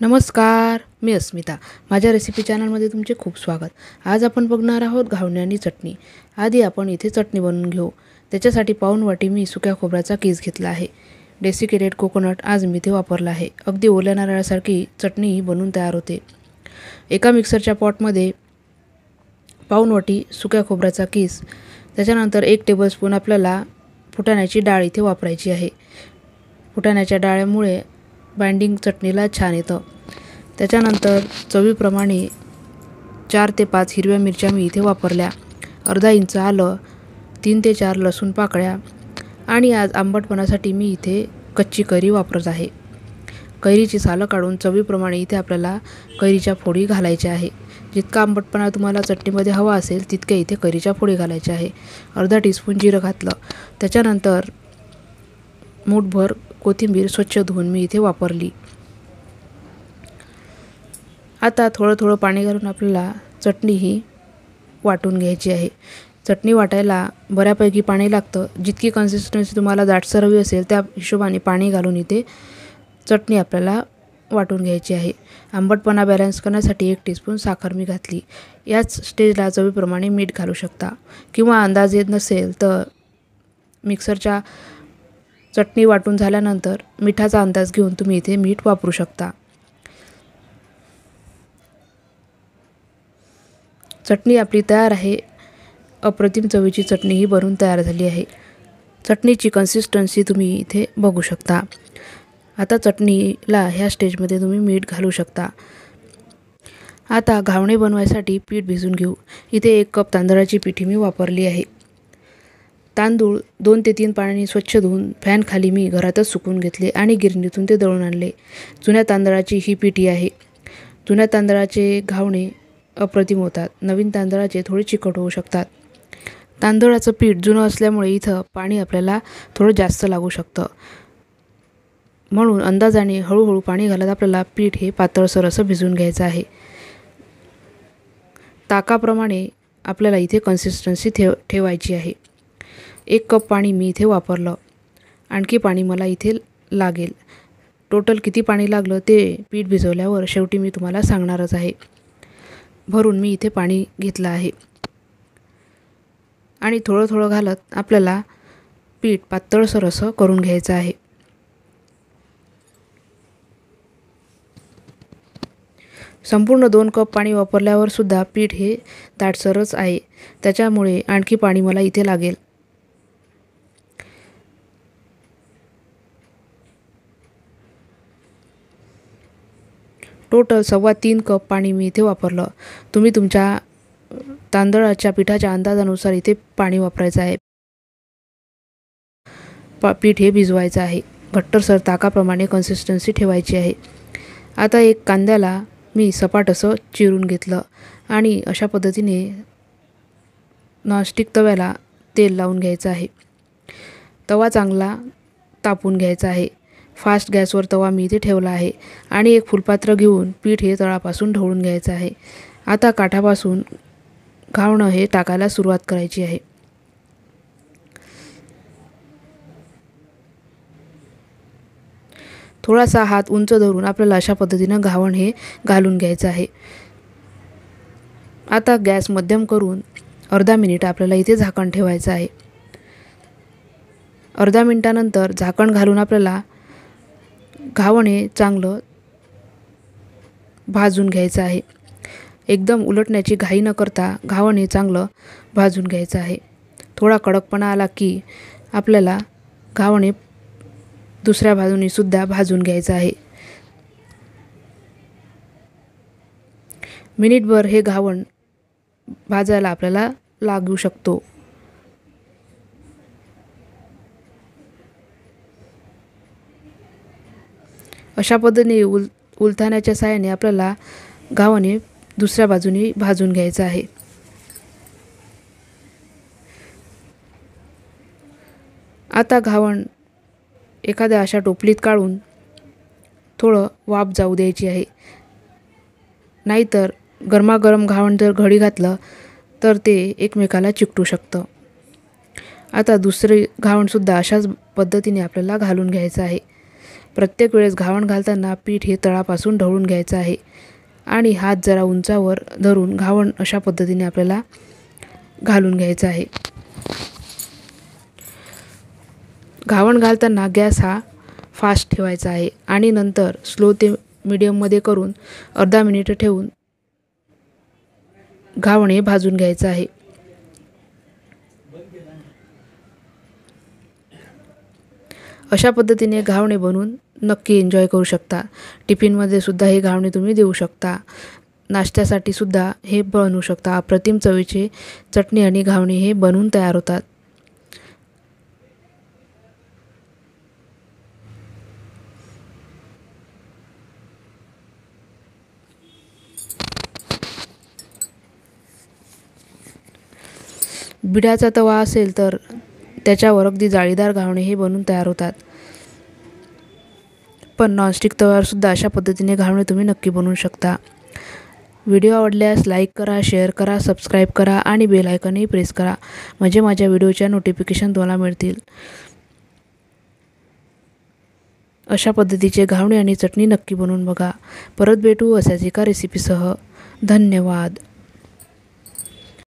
नमस्कार, मी अस्मिता. माझ्या रेसिपी चॅनलमध्ये तुमचे खूप स्वागत. आज आपण बघणार आहोत घावणे आणि चटणी. आधी आपण इथे चटणी बनवून घेऊ. त्याच्यासाठी पाऊण वाटी मी सुक्या खोबऱ्याचा किस घेतला आहे. डेसिकेटेड कोकोनट आज मी इथे वापरला आहे. अगदी ओल्या नारळासारखी चटणी ही बनवून तयार होते. एका मिक्सरच्या पॉटमध्ये पाऊण वाटी सुक्या खोबऱ्याचा किस, त्याच्यानंतर 1 टेबलस्पून आपल्याला फुटाण्याची डाळ इथे वापरायची आहे. फुटाण्याच्या डाळीमुळे बाइंडिंग चटणीला छान येतं. त्याच्यानंतर चवीप्रमाणे 4 ते 5 हिरव्या मिरच्या मी इथे वापरल्या. अर्धा इंच आलं, 3 ते 4 लसूण पाकळ्या आणि आज आंबटपणासाठी मी इथे कच्ची कैरी वापरत आहे. कैरीची सालं काढून चवीप्रमाणे इथे आपल्याला कैरीच्या फोडी घालायच्या आहे. जितका आंबटपणा तुम्हाला चटणीमध्ये हवा असेल तितक्या इथे कैरीच्या फोडी घालायच्या आहे. अर्धा टीस्पून जिरं घातलं. त्याच्यानंतर मूठभर कोथिंबीर स्वच्छ धुवून मी इथे वापरली. आता थोडं पाणी घालून आपल्याला चटणी ही वाटून घ्यायची आहे. चटणी वाटायला बऱ्यापैकी पाणी लागतं. जितकी कन्सिस्टन्सी तुम्हाला दाटसर हवी असेल त्या हिशोबाने पाणी घालून इथे चटणी आपल्याला वाटून घ्यायची आहे. आंबटपणा बॅलन्स करण्यासाठी 1 टीस्पून साखर मी घातली. याच स्टेजला चवीप्रमाणे मीठ घालू शकता किंवा अंदाज येत नसेल तर मिक्सरच्या चटणी वाटून झाल्यानंतर मिठाचा अंदाज घेऊन तुम्ही इथे मीठ वापरू शकता. चटणी आपली तयार आहे. अप्रतिम चवीची चटणी ही बनवून तयार झाली आहे. चटणीची कन्सिस्टन्सी तुम्ही इथे बघू शकता. आता चटणीला ह्या स्टेजमध्ये तुम्ही मीठ घालू शकता. आता घावणे बनवायसाठी पीठ भिजवून घेऊ. इथे 1 कप तांदळाची पिठी मी वापरली आहे. तांदूळ 2 ते 3 पाण्याने स्वच्छ धुवून फॅन खाली मी घरातच सुकवून घेतले आणि गिरणीतून ते दळून आणले. जुन्या तांदळाची ही पिठी आहे. जुन्या तांदळाचे घावणे अप्रतिम होतात. नवीन तांदळाचे थोडे चिकट होऊ शकतात. तांदळाचं पीठ जुनं असल्यामुळे इथं पाणी आपल्याला थोडं जास्त लागू शकतं. म्हणून अंदाजाने हळूहळू पाणी घालत आपल्याला पीठ हे पातळसर असं भिजवून घ्यायचं आहे. ताकाप्रमाणे आपल्याला इथे कन्सिस्टन्सी ठेवायची आहे. 1 कप पाणी मी इथे वापरलं. आणखी पाणी मला इथे लागेल. टोटल किती पाणी लागलं ते पीठ भिजवल्यावर शेवटी मी तुम्हाला सांगणारच आहे. भरून मी इथे पाणी घेतलं आहे आणि थोडं घालत आपल्याला पीठ पातळसर असं करून घ्यायचं आहे. संपूर्ण 2 कप पाणी वापरल्यावर सुद्धा पीठ हे दाटसरच आहे. त्याच्यामुळे आणखी पाणी मला इथे लागेल. टोटल 3.25 कप पाणी मी इथे वापरलं. तुम्ही तुमच्या तांदळाच्या पिठाच्या अंदाजानुसार इथे पाणी वापरायचं आहे. पीठ हे भिजवायचं आहे. घट्टसर ताकाप्रमाणे कन्सिस्टन्सी ठेवायची आहे. आता 1 कांद्याला मी सपाट असं चिरून घेतलं आणि अशा पद्धतीने नॉनस्टिक तव्याला तेल लावून घ्यायचं आहे. तवा चांगला तापून घ्यायचा आहे. फास्ट गॅसवर तवा मी इथे ठेवला आहे आणि 1 फुलपात्र घेऊन पीठ हे तळापासून ढवळून घ्यायचं आहे. आता काठापासून घावणं हे टाकायला सुरुवात करायची आहे. थोडासा हात उंच धरून आपल्याला अशा पद्धतीनं घावण हे घालून घ्यायचं आहे. आता गॅस मध्यम करून अर्धा मिनिट आपल्याला इथे झाकण ठेवायचं आहे. अर्धा मिनिटानंतर झाकण घालून आपल्याला घावण हे चांगलं भाजून घ्यायचं आहे. एकदम उलटण्याची घाई न करता घावण हे चांगलं भाजून घ्यायचं आहे. थोडा कडकपणा आला की आपल्याला घावण हे दुसऱ्या बाजूने सुद्धा भाजून घ्यायचं आहे. मिनिटभर हे घावण भाजायला आपल्याला लागू शकतो. अशा पद्धतीने उलथाण्याच्या साहाय्याने आपल्याला घावण हे दुसऱ्या बाजूने भाजून घ्यायचं आहे. आता घावण एखाद्या अशा टोपलीत काढून थोडं वाफ जाऊ द्यायची आहे. नाहीतर गरमागरम घावण जर घडी घातलं तर ते एकमेकाला चिकटू शकतं. आता दुसरे घावणसुद्धा अशाच पद्धतीने आपल्याला घालून घ्यायचं आहे. प्रत्येक वेळेस घावण घालताना पीठ हे तळापासून ढवळून घ्यायचं आहे आणि हात जरा उंचावर धरून घावण अशा पद्धतीने आपल्याला घालून घ्यायचं आहे। घावण घालताना गॅस हा फास्ट ठेवायचा आहे आणि नंतर स्लो ते मीडियममध्ये करून अर्धा मिनिट ठेवून घावण हे भाजून घ्यायचं आहे। अशा पद्धतीने घावणे बनवून नक्की एन्जॉय करू शकता। टिफिनमध्ये सुद्धा हे घावणे तुम्ही देऊ शकता, नाश्त्यासाठी सुद्धा हे बनवू शकता। अप्रतिम चवीचे चटणी आणि घावणे हे बनवून तयार होतात। बिडाचा तवा असेल तर त्याच्यावर अगदी जाळीदार घावणे हे बनवून तयार होतात, पण नॉनस्टिक तव्यावर सुद्धा अशा पद्धतीने घावणे तुम्ही नक्की बनवू शकता। व्हिडिओ आवडल्यास लाईक करा, शेअर करा, सबस्क्राईब करा आणि बेल आयकॉनही प्रेस करा, म्हणजे माझ्या व्हिडिओच्या नोटिफिकेशन तुम्हाला मिळतील। अशा पद्धतीचे घावणे आणि चटणी नक्की बनवून बघा। परत भेटू अशाच एका रेसिपीसह। धन्यवाद।